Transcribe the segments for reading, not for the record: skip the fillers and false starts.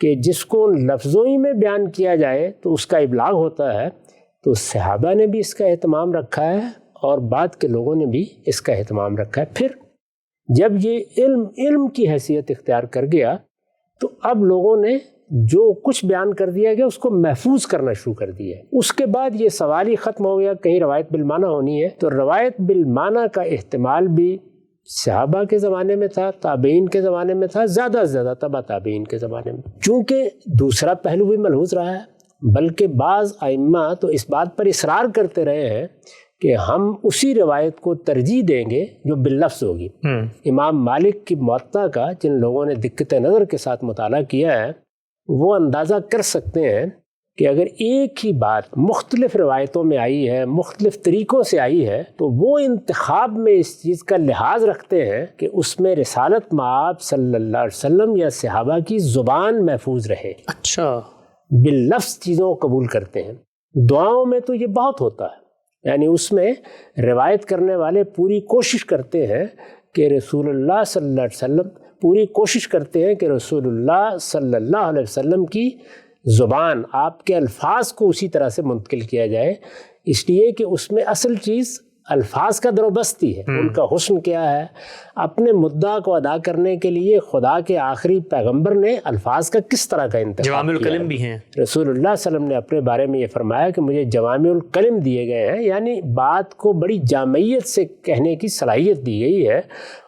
کہ جس کو لفظوں ہی میں بیان کیا جائے تو اس کا ابلاغ ہوتا ہے، تو صحابہ نے بھی اس کا اہتمام رکھا ہے اور بعد کے لوگوں نے بھی اس کا اہتمام رکھا ہے۔ پھر جب یہ علم کی حیثیت اختیار کر گیا تو اب لوگوں نے جو کچھ بیان کر دیا گیا اس کو محفوظ کرنا شروع کر دیا۔ اس کے بعد یہ سوال ہی ختم ہو گیا، کہیں روایت بالمعنی ہونی ہے، تو روایت بالمعنی کا احتمال بھی صحابہ کے زمانے میں تھا، تابعین کے زمانے میں تھا، زیادہ سے زیادہ تبع تابعین کے زمانے میں۔ چونکہ دوسرا پہلو بھی ملحوظ رہا ہے، بلکہ بعض ائمہ تو اس بات پر اصرار کرتے رہے ہیں کہ ہم اسی روایت کو ترجیح دیں گے جو باللفظ ہوگی۔ امام مالک کی موطا کا جن لوگوں نے دقت نظر کے ساتھ مطالعہ کیا ہے وہ اندازہ کر سکتے ہیں کہ اگر ایک ہی بات مختلف روایتوں میں آئی ہے، مختلف طریقوں سے آئی ہے، تو وہ انتخاب میں اس چیز کا لحاظ رکھتے ہیں کہ اس میں رسالت مآب صلی اللہ علیہ وسلم یا صحابہ کی زبان محفوظ رہے۔ اچھا، باللفظ چیزوں کو قبول کرتے ہیں۔ دعاؤں میں تو یہ بہت ہوتا ہے، یعنی اس میں روایت کرنے والے پوری کوشش کرتے ہیں کہ رسول اللہ صلی اللہ علیہ وسلم پوری کوشش کرتے ہیں کہ رسول اللہ صلی اللہ علیہ وسلم کی زبان، آپ کے الفاظ کو اسی طرح سے منتقل کیا جائے، اس لیے کہ اس میں اصل چیز الفاظ کا دربستی ہے، ان کا حسن کیا ہے۔ اپنے مدعا کو ادا کرنے کے لیے خدا کے آخری پیغمبر نے الفاظ کا کس طرح کا انتخاب جوامع کیا الکلم ہے۔ بھی ہیں۔ رسول اللہ صلی اللہ علیہ وسلم نے اپنے بارے میں یہ فرمایا کہ مجھے جوامع الکلم دیے گئے ہیں، یعنی بات کو بڑی جامعیت سے کہنے کی صلاحیت دی گئی ہے۔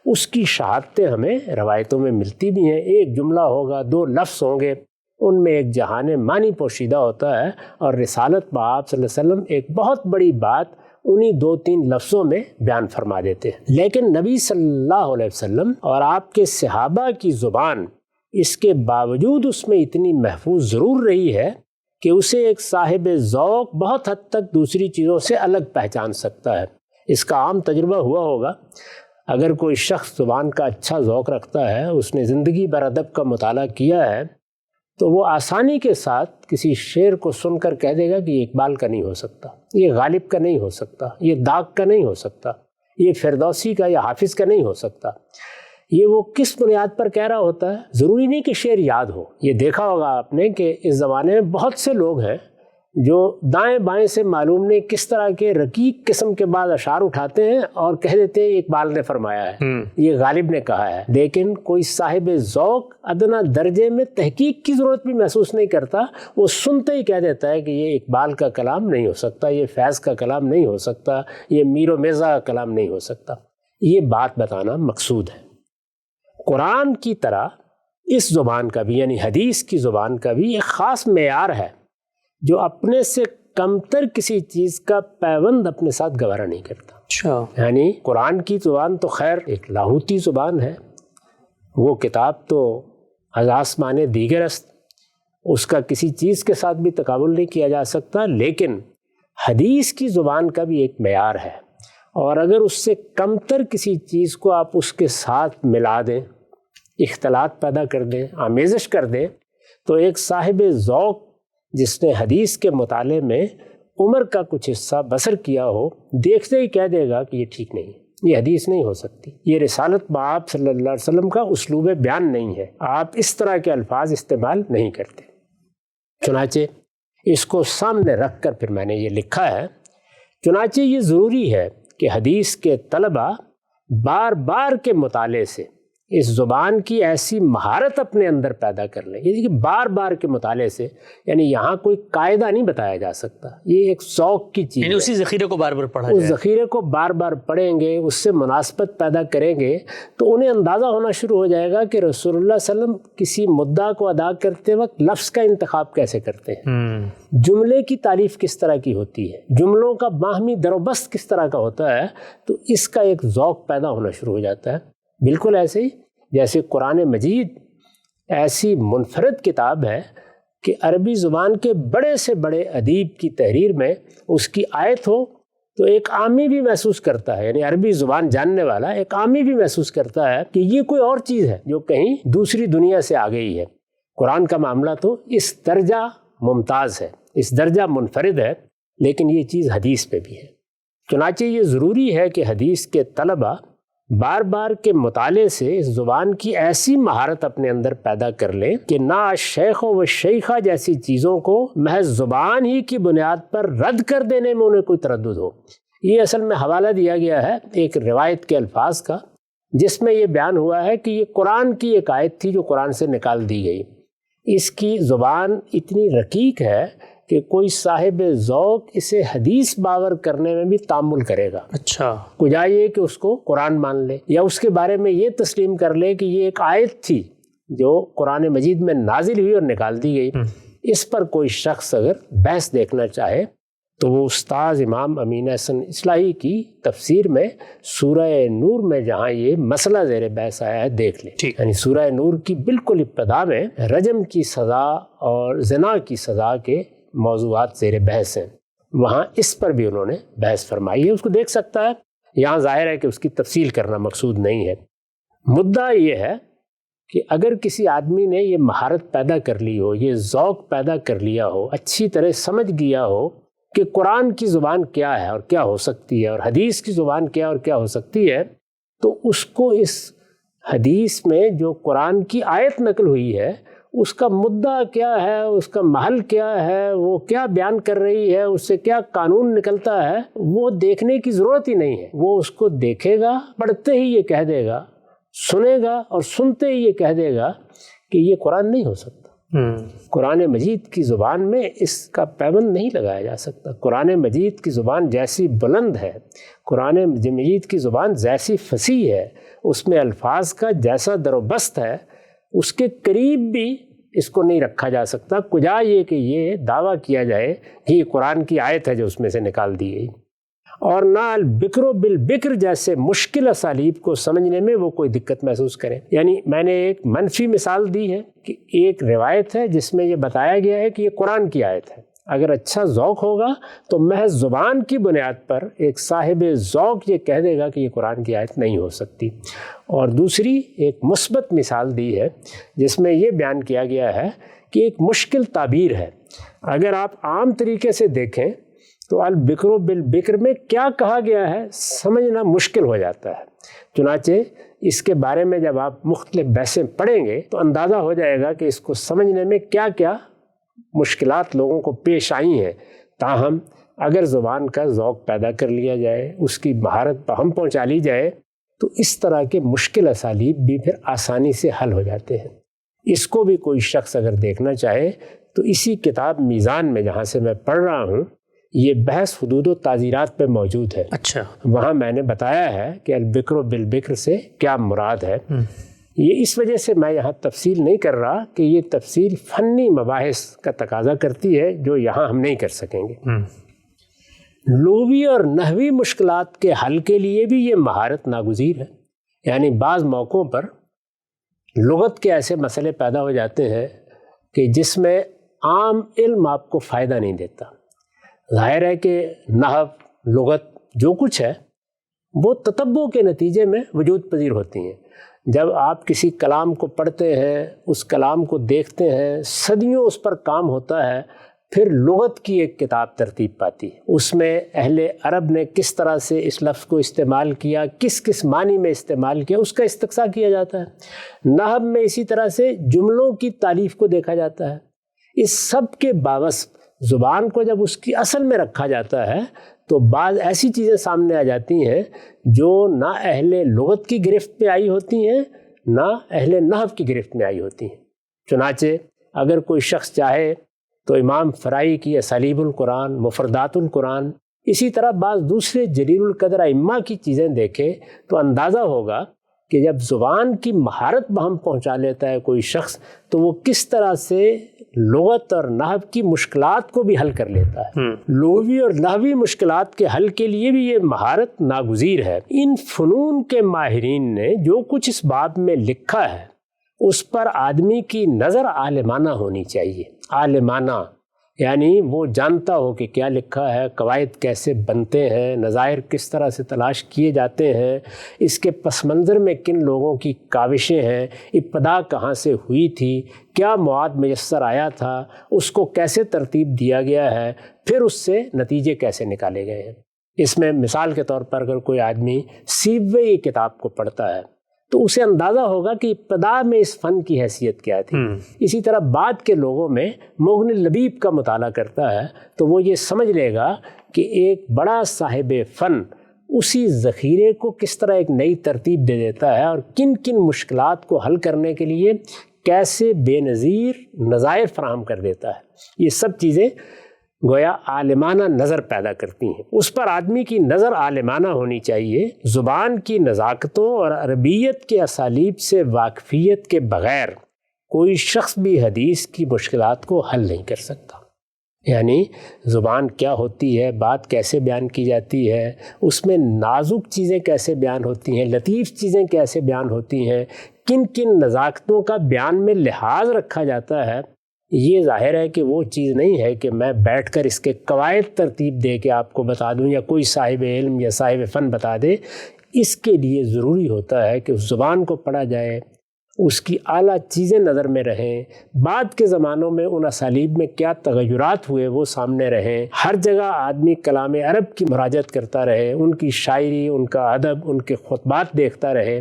اس کی شہادتیں ہمیں روایتوں میں ملتی بھی ہیں، ایک جملہ ہوگا، دو لفظ ہوں گے، ان میں ایک جہان معنی پوشیدہ ہوتا ہے، اور رسالت مآب صلی اللہ علیہ وسلم ایک بہت بڑی بات انہی 2-3 لفظوں میں بیان فرما دیتے ہیں۔ لیکن نبی صلی اللہ علیہ وسلم اور آپ کے صحابہ کی زبان اس کے باوجود اس میں اتنی محفوظ ضرور رہی ہے کہ اسے ایک صاحب ذوق بہت حد تک دوسری چیزوں سے الگ پہچان سکتا ہے۔ اس کا عام تجربہ ہوا ہوگا، اگر کوئی شخص زبان کا اچھا ذوق رکھتا ہے، اس نے زندگی بھر ادب کا مطالعہ کیا ہے، تو وہ آسانی کے ساتھ کسی شعر کو سن کر کہہ دے گا کہ یہ اقبال کا نہیں ہو سکتا، یہ غالب کا نہیں ہو سکتا، یہ داغ کا نہیں ہو سکتا، یہ فردوسی کا یا حافظ کا نہیں ہو سکتا۔ یہ وہ کس بنیاد پر کہہ رہا ہوتا ہے؟ ضروری نہیں کہ شعر یاد ہو۔ یہ دیکھا ہوگا آپ نے کہ اس زمانے میں بہت سے لوگ ہیں جو دائیں بائیں سے معلوم نہیں کس طرح کے رقیق قسم کے بعد اشعار اٹھاتے ہیں اور کہہ دیتے ہیں اقبال نے فرمایا ہے، یہ غالب نے کہا ہے، لیکن کوئی صاحب ذوق ادنا درجے میں تحقیق کی ضرورت بھی محسوس نہیں کرتا، وہ سنتے ہی کہہ دیتا ہے کہ یہ اقبال کا کلام نہیں ہو سکتا، یہ فیض کا کلام نہیں ہو سکتا، یہ میر و مرزا کا کلام نہیں ہو سکتا۔ یہ بات بتانا مقصود ہے۔ قرآن کی طرح اس زبان کا بھی، یعنی حدیث کی زبان کا بھی ایک خاص معیار ہے جو اپنے سے کمتر کسی چیز کا پیوند اپنے ساتھ گوارا نہیں کرتا۔ اچھا، یعنی قرآن کی زبان تو خیر ایک لاہوتی زبان ہے، وہ کتاب تو از آسمان دیگر است، اس کا کسی چیز کے ساتھ بھی تقابل نہیں کیا جا سکتا، لیکن حدیث کی زبان کا بھی ایک معیار ہے، اور اگر اس سے کمتر کسی چیز کو آپ اس کے ساتھ ملا دیں، اختلاط پیدا کر دیں، آمیزش کر دیں، تو ایک صاحب ذوق جس نے حدیث کے مطالعے میں عمر کا کچھ حصہ بسر کیا ہو، دیکھتے ہی کہہ دے گا کہ یہ ٹھیک نہیں ہے، یہ حدیث نہیں ہو سکتی، یہ رسالت مآب صلی اللہ علیہ وسلم کا اسلوب بیان نہیں ہے، آپ اس طرح کے الفاظ استعمال نہیں کرتے۔ چنانچہ اس کو سامنے رکھ کر پھر میں نے یہ لکھا ہے، چنانچہ یہ ضروری ہے کہ حدیث کے طلبہ بار بار کے مطالعے سے اس زبان کی ایسی مہارت اپنے اندر پیدا کر لیں، یعنی کہ بار بار کے مطالعے سے، یعنی یہاں کوئی قاعدہ نہیں بتایا جا سکتا، یہ ایک ذوق کی چیز ہے، یعنی اسی ذخیرے کو بار بار پڑھا اس جائے، ذخیرے کو بار بار پڑھیں گے، اس سے مناسبت پیدا کریں گے، تو انہیں اندازہ ہونا شروع ہو جائے گا کہ رسول اللہ صلی اللہ علیہ وسلم کسی مدعا کو ادا کرتے وقت لفظ کا انتخاب کیسے کرتے ہیں، جملے کی تعریف کس طرح کی ہوتی ہے، جملوں کا باہمی در و بست کس طرح کا ہوتا ہے، تو اس کا ایک ذوق پیدا ہونا شروع ہو جاتا ہے۔ بالکل ایسے ہی جیسے قرآن مجید ایسی منفرد کتاب ہے کہ عربی زبان کے بڑے سے بڑے ادیب کی تحریر میں اس کی آیت ہو تو ایک عامی بھی محسوس کرتا ہے، یعنی عربی زبان جاننے والا ایک عامی بھی محسوس کرتا ہے کہ یہ کوئی اور چیز ہے جو کہیں دوسری دنیا سے آ گئی ہے۔ قرآن کا معاملہ تو اس درجہ ممتاز ہے، اس درجہ منفرد ہے، لیکن یہ چیز حدیث پہ بھی ہے۔ چنانچہ یہ ضروری ہے کہ حدیث کے طلبہ بار بار کے مطالعے سے اس زبان کی ایسی مہارت اپنے اندر پیدا کر لیں کہ نہ شیخ و شیخہ جیسی چیزوں کو محض زبان ہی کی بنیاد پر رد کر دینے میں انہیں کوئی تردد ہو۔ یہ اصل میں حوالہ دیا گیا ہے ایک روایت کے الفاظ کا، جس میں یہ بیان ہوا ہے کہ یہ قرآن کی ایک آیت تھی جو قرآن سے نکال دی گئی۔ اس کی زبان اتنی رقیق ہے کہ کوئی صاحب ذوق اسے حدیث باور کرنے میں بھی تامل کرے گا۔ اچھا، کجا یہ کہ اس کو قرآن مان لے یا اس کے بارے میں یہ تسلیم کر لے کہ یہ ایک آیت تھی جو قرآن مجید میں نازل ہوئی اور نکال دی گئی۔ اس پر کوئی شخص اگر بحث دیکھنا چاہے تو وہ استاذ امام امین احسن اصلاحی کی تفسیر میں سورہ نور میں جہاں یہ مسئلہ زیر بحث آیا ہے دیکھ لیں۔ یعنی سورہ نور کی بالکل ابتدا میں رجم کی سزا اور زنا کی سزا کے موضوعات زیر بحث ہیں، وہاں اس پر بھی انہوں نے بحث فرمائی ہے، اس کو دیکھ سکتا ہے۔ یہاں ظاہر ہے کہ اس کی تفصیل کرنا مقصود نہیں ہے۔ مدعا یہ ہے کہ اگر کسی آدمی نے یہ مہارت پیدا کر لی ہو، یہ ذوق پیدا کر لیا ہو، اچھی طرح سمجھ گیا ہو کہ قرآن کی زبان کیا ہے اور کیا ہو سکتی ہے اور حدیث کی زبان کیا اور کیا ہو سکتی ہے، تو اس کو اس حدیث میں جو قرآن کی آیت نقل ہوئی ہے اس کا مدعا کیا ہے، اس کا محل کیا ہے، وہ کیا بیان کر رہی ہے، اس سے کیا قانون نکلتا ہے، وہ دیکھنے کی ضرورت ہی نہیں ہے۔ وہ اس کو دیکھے گا، پڑھتے ہی یہ کہہ دے گا، سنے گا اور سنتے ہی یہ کہہ دے گا کہ یہ قرآن نہیں ہو سکتا۔ قرآن مجید کی زبان میں اس کا پیوند نہیں لگایا جا سکتا۔ قرآن مجید کی زبان جیسی بلند ہے، قرآن مجید کی زبان جیسی فصیح ہے، اس میں الفاظ کا جیسا در و بست ہے، اس کے قریب بھی اس کو نہیں رکھا جا سکتا۔ کجا یہ کہ یہ دعویٰ کیا جائے کہ یہ قرآن کی آیت ہے جو اس میں سے نکال دی گئی، اور نہ البکر بالبکر جیسے مشکل اسالیب کو سمجھنے میں وہ کوئی دقت محسوس کریں۔ یعنی میں نے ایک منفی مثال دی ہے کہ ایک روایت ہے جس میں یہ بتایا گیا ہے کہ یہ قرآن کی آیت ہے۔ اگر اچھا ذوق ہوگا تو محض زبان کی بنیاد پر ایک صاحب ذوق یہ کہہ دے گا کہ یہ قرآن کی آیت نہیں ہو سکتی۔ اور دوسری ایک مثبت مثال دی ہے جس میں یہ بیان کیا گیا ہے کہ ایک مشکل تعبیر ہے، اگر آپ عام طریقے سے دیکھیں تو البکر بالبکر میں کیا کہا گیا ہے سمجھنا مشکل ہو جاتا ہے۔ چنانچہ اس کے بارے میں جب آپ مختلف بحثیں پڑھیں گے تو اندازہ ہو جائے گا کہ اس کو سمجھنے میں کیا کیا مشکلات لوگوں کو پیش آئی ہیں۔ تاہم اگر زبان کا ذوق پیدا کر لیا جائے، اس کی مہارت ہم پہنچا لی جائے، تو اس طرح کے مشکل اسالیب بھی پھر آسانی سے حل ہو جاتے ہیں۔ اس کو بھی کوئی شخص اگر دیکھنا چاہے تو اسی کتاب میزان میں جہاں سے میں پڑھ رہا ہوں یہ بحث حدود و تعزیرات پہ موجود ہے۔ اچھا، وہاں میں نے بتایا ہے کہ البکر بالبکر سے کیا مراد ہے۔ یہ اس وجہ سے میں یہاں تفصیل نہیں کر رہا کہ یہ تفصیل فنی مباحث کا تقاضا کرتی ہے جو یہاں ہم نہیں کر سکیں گے۔ لغوی اور نحوی مشکلات کے حل کے لیے بھی یہ مہارت ناگزیر ہے۔ یعنی بعض موقعوں پر لغت کے ایسے مسئلے پیدا ہو جاتے ہیں کہ جس میں عام علم آپ کو فائدہ نہیں دیتا۔ ظاہر ہے کہ نحو، لغت جو کچھ ہے وہ تتبع کے نتیجے میں وجود پذیر ہوتی ہیں۔ جب آپ کسی کلام کو پڑھتے ہیں، اس کلام کو دیکھتے ہیں، صدیوں اس پر کام ہوتا ہے، پھر لغت کی ایک کتاب ترتیب پاتی ہے۔ اس میں اہل عرب نے کس طرح سے اس لفظ کو استعمال کیا، کس کس معنی میں استعمال کیا، اس کا استقصا کیا جاتا ہے۔ نحو میں اسی طرح سے جملوں کی تالیف کو دیکھا جاتا ہے۔ اس سب کے باوجود زبان کو جب اس کی اصل میں رکھا جاتا ہے تو بعض ایسی چیزیں سامنے آ جاتی ہیں جو نہ اہل لغت کی گرفت میں آئی ہوتی ہیں نہ اہل نحو کی گرفت میں آئی ہوتی ہیں۔ چنانچہ اگر کوئی شخص چاہے تو امام فرائی کی اسالیب القرآن، مفردات القرآن، اسی طرح بعض دوسرے جلیل القدر ائمہ کی چیزیں دیکھے تو اندازہ ہوگا کہ جب زبان کی مہارت بہم پہنچا لیتا ہے کوئی شخص تو وہ کس طرح سے لغت اور نحو کی مشکلات کو بھی حل کر لیتا ہے۔ لغوی اور نحوی مشکلات کے حل کے لیے بھی یہ مہارت ناگزیر ہے۔ ان فنون کے ماہرین نے جو کچھ اس باب میں لکھا ہے اس پر آدمی کی نظر عالمانہ ہونی چاہیے۔ عالمانہ یعنی وہ جانتا ہو کہ کیا لکھا ہے، قواعد کیسے بنتے ہیں، نظائر کس طرح سے تلاش کیے جاتے ہیں، اس کے پس منظر میں کن لوگوں کی کاوشیں ہیں، ابتدا کہاں سے ہوئی تھی، کیا مواد میسر آیا تھا، اس کو کیسے ترتیب دیا گیا ہے، پھر اس سے نتیجے کیسے نکالے گئے ہیں۔ اس میں مثال کے طور پر اگر کوئی آدمی سیبوے کتاب کو پڑھتا ہے تو اسے اندازہ ہوگا کہ ابتدا میں اس فن کی حیثیت کیا تھی۔ اسی طرح بعد کے لوگوں میں مغنی لبیب کا مطالعہ کرتا ہے تو وہ یہ سمجھ لے گا کہ ایک بڑا صاحب فن اسی ذخیرے کو کس طرح ایک نئی ترتیب دے دیتا ہے اور کن کن مشکلات کو حل کرنے کے لیے کیسے بے نظیر نظائر فراہم کر دیتا ہے۔ یہ سب چیزیں گویا عالمانہ نظر پیدا کرتی ہیں۔ اس پر آدمی کی نظر عالمانہ ہونی چاہیے۔ زبان کی نزاکتوں اور عربیت کے اسالیب سے واقفیت کے بغیر کوئی شخص بھی حدیث کی مشکلات کو حل نہیں کر سکتا۔ یعنی زبان کیا ہوتی ہے، بات کیسے بیان کی جاتی ہے، اس میں نازک چیزیں کیسے بیان ہوتی ہیں، لطیف چیزیں کیسے بیان ہوتی ہیں، کن کن نزاکتوں کا بیان میں لحاظ رکھا جاتا ہے، یہ ظاہر ہے کہ وہ چیز نہیں ہے کہ میں بیٹھ کر اس کے قواعد ترتیب دے کے آپ کو بتا دوں یا کوئی صاحب علم یا صاحب فن بتا دے۔ اس کے لیے ضروری ہوتا ہے کہ اس زبان کو پڑھا جائے، اس کی اعلیٰ چیزیں نظر میں رہیں، بعد کے زمانوں میں ان اسالیب میں کیا تغیرات ہوئے وہ سامنے رہیں، ہر جگہ آدمی کلام عرب کی مراجعت کرتا رہے، ان کی شاعری، ان کا ادب، ان کے خطبات دیکھتا رہے،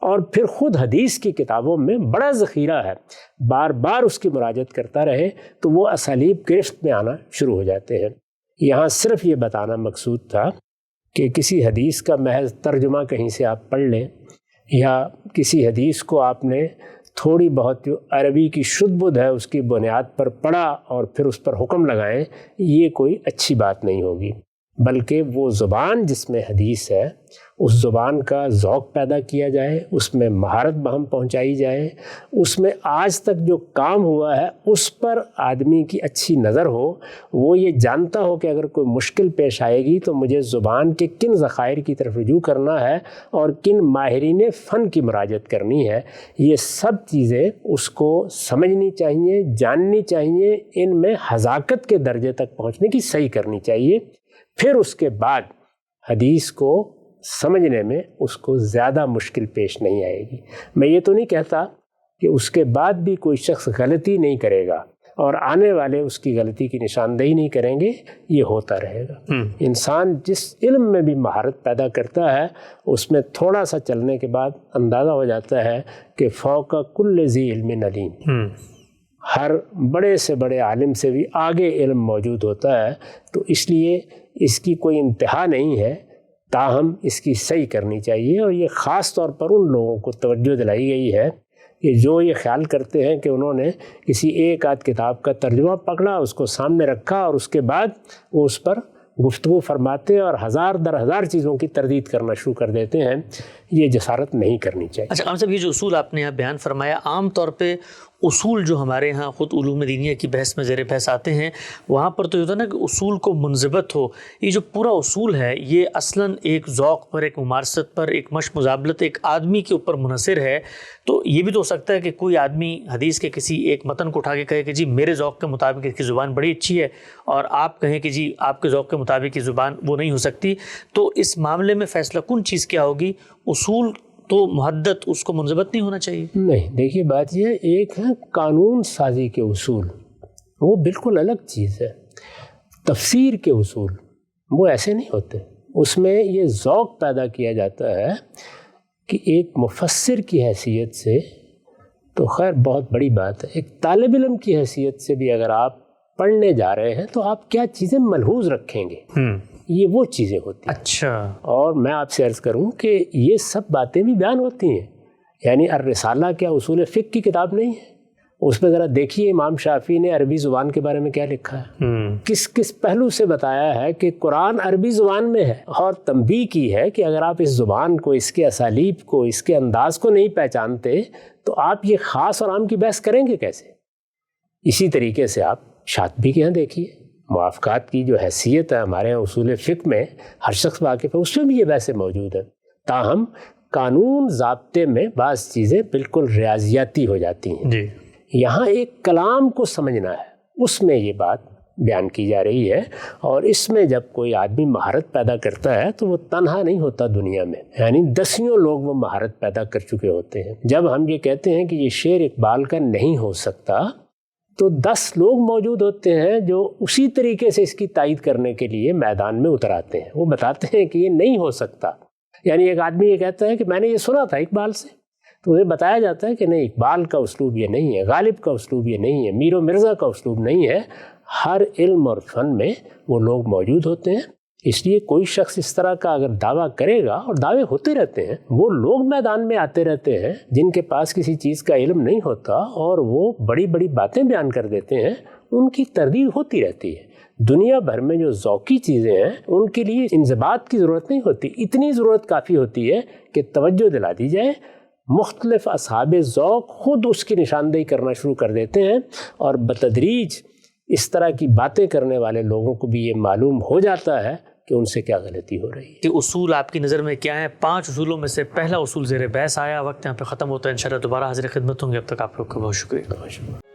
اور پھر خود حدیث کی کتابوں میں بڑا ذخیرہ ہے، بار بار اس کی مراجعت کرتا رہے تو وہ اسالیب گرفت میں آنا شروع ہو جاتے ہیں۔ یہاں صرف یہ بتانا مقصود تھا کہ کسی حدیث کا محض ترجمہ کہیں سے آپ پڑھ لیں یا کسی حدیث کو آپ نے تھوڑی بہت جو عربی کی شد بد ہے اس کی بنیاد پر پڑھا اور پھر اس پر حکم لگائیں، یہ کوئی اچھی بات نہیں ہوگی، بلکہ وہ زبان جس میں حدیث ہے اس زبان کا ذوق پیدا کیا جائے، اس میں مہارت بہم پہنچائی جائے، اس میں آج تک جو کام ہوا ہے اس پر آدمی کی اچھی نظر ہو، وہ یہ جانتا ہو کہ اگر کوئی مشکل پیش آئے گی تو مجھے زبان کے کن ذخائر کی طرف رجوع کرنا ہے اور کن ماہرین فن کی مراجعت کرنی ہے۔ یہ سب چیزیں اس کو سمجھنی چاہیے، جاننی چاہیے، ان میں حذاقت کے درجے تک پہنچنے کی صحیح کرنی چاہیے۔ پھر اس کے بعد حدیث کو سمجھنے میں اس کو زیادہ مشکل پیش نہیں آئے گی۔ میں یہ تو نہیں کہتا کہ اس کے بعد بھی کوئی شخص غلطی نہیں کرے گا اور آنے والے اس کی غلطی کی نشاندہی نہیں کریں گے، یہ ہوتا رہے گا۔ انسان جس علم میں بھی مہارت پیدا کرتا ہے اس میں تھوڑا سا چلنے کے بعد اندازہ ہو جاتا ہے کہ فوق کل ذی علم علیم، ہر بڑے سے بڑے عالم سے بھی آگے علم موجود ہوتا ہے، تو اس لیے اس کی کوئی انتہا نہیں ہے، تاہم اس کی صحیح کرنی چاہیے۔ اور یہ خاص طور پر ان لوگوں کو توجہ دلائی گئی ہے کہ جو یہ خیال کرتے ہیں کہ انہوں نے کسی ایک آدھ کتاب کا ترجمہ پکڑا، اس کو سامنے رکھا اور اس کے بعد وہ اس پر گفتگو فرماتے اور ہزار در ہزار چیزوں کی تردید کرنا شروع کر دیتے ہیں، یہ جسارت نہیں کرنی چاہیے۔ اچھا صاحب، یہ جو اصول آپ نے یہاں بیان فرمایا، عام طور پہ اصول جو ہمارے ہاں خود علوم دینیہ کی بحث میں زیر بحث آتے ہیں، وہاں پر تو یہ ہوتا ہے نا کہ اصول کو منضبط ہو۔ یہ جو پورا اصول ہے یہ اصلاً ایک ذوق پر، ایک ممارست پر، ایک مشق مزابلت ایک آدمی کے اوپر منحصر ہے۔ تو یہ بھی تو ہو سکتا ہے کہ کوئی آدمی حدیث کے کسی ایک متن کو اٹھا کے کہے کہ جی میرے ذوق کے مطابق اس کی زبان بڑی اچھی ہے، اور آپ کہیں کہ جی آپ کے ذوق کے مطابق کی زبان وہ نہیں ہو سکتی۔ تو اس معاملے میں فیصلہ کن چیز کیا ہوگی؟ اصول تو محدد، اس کو منضبط نہیں ہونا چاہیے؟ نہیں، دیکھیے بات یہ ہے، ایک ہے قانون سازی کے اصول، وہ بالکل الگ چیز ہے۔ تفسیر کے اصول وہ ایسے نہیں ہوتے، اس میں یہ ذوق پیدا کیا جاتا ہے کہ ایک مفسر کی حیثیت سے تو خیر بہت بڑی بات ہے، ایک طالب علم کی حیثیت سے بھی اگر آپ پڑھنے جا رہے ہیں تو آپ کیا چیزیں ملحوظ رکھیں گے، یہ وہ چیزیں ہوتی ہیں۔ اچھا، اور میں آپ سے عرض کروں کہ یہ سب باتیں بھی بیان ہوتی ہیں، یعنی الرسالہ کیا اصول فقہ کی کتاب نہیں ہے؟ اس میں ذرا دیکھیے امام شافعی نے عربی زبان کے بارے میں کیا لکھا ہے، کس کس پہلو سے بتایا ہے کہ قرآن عربی زبان میں ہے، اور تنبیہ کی ہے کہ اگر آپ اس زبان کو، اس کے اسالیب کو، اس کے انداز کو نہیں پہچانتے تو آپ یہ خاص اور عام کی بحث کریں گے کیسے؟ اسی طریقے سے آپ شاطبی کے یہاں دیکھیے، موافقات کی جو حیثیت ہے ہمارے یہاں اصول فقہ میں ہر شخص واقف ہے، اس میں بھی یہ بحثیں موجود ہیں، تاہم قانون ضابطے میں بعض چیزیں بالکل ریاضیاتی ہو جاتی ہیں جی۔ یہاں ایک کلام کو سمجھنا ہے، اس میں یہ بات بیان کی جا رہی ہے، اور اس میں جب کوئی آدمی مہارت پیدا کرتا ہے تو وہ تنہا نہیں ہوتا دنیا میں، یعنی دسیوں لوگ وہ مہارت پیدا کر چکے ہوتے ہیں۔ جب ہم یہ کہتے ہیں کہ یہ شعر اقبال کا نہیں ہو سکتا تو 10 لوگ موجود ہوتے ہیں جو اسی طریقے سے اس کی تائید کرنے کے لیے میدان میں اتر آتے ہیں. وہ بتاتے ہیں کہ یہ نہیں ہو سکتا. یعنی ایک آدمی یہ کہتا ہے کہ میں نے یہ سنا تھا اقبال سے، تو اسے بتایا جاتا ہے کہ نہیں، اقبال کا اسلوب یہ نہیں ہے، غالب کا اسلوب یہ نہیں ہے، میر و مرزا کا اسلوب نہیں ہے. ہر علم اور فن میں وہ لوگ موجود ہوتے ہیں. اس لیے کوئی شخص اس طرح کا اگر دعویٰ کرے گا، اور دعوے ہوتے رہتے ہیں، وہ لوگ میدان میں آتے رہتے ہیں جن کے پاس کسی چیز کا علم نہیں ہوتا اور وہ بڑی بڑی باتیں بیان کر دیتے ہیں، ان کی تردید ہوتی رہتی ہے. دنیا بھر میں جو ذوقی چیزیں ہیں ان کے لیے انضباط کی ضرورت نہیں ہوتی، اتنی ضرورت کافی ہوتی ہے کہ توجہ دلا دی جائے. مختلف اصحاب ذوق خود اس کی نشاندہی کرنا شروع کر دیتے ہیں، اور بتدریج اس طرح کی باتیں کرنے والے لوگوں کو بھی یہ معلوم ہو جاتا ہے کہ ان سے کیا غلطی ہو رہی ہے. کہ اصول آپ کی نظر میں کیا ہیں؟ 5 اصولوں میں سے پہلا اصول زیر بحث آیا. وقت یہاں پہ ختم ہوتا ہے، انشاءاللہ دوبارہ حاضر خدمت ہوں گے. اب تک آپ لوگ کا بہت شکریہ.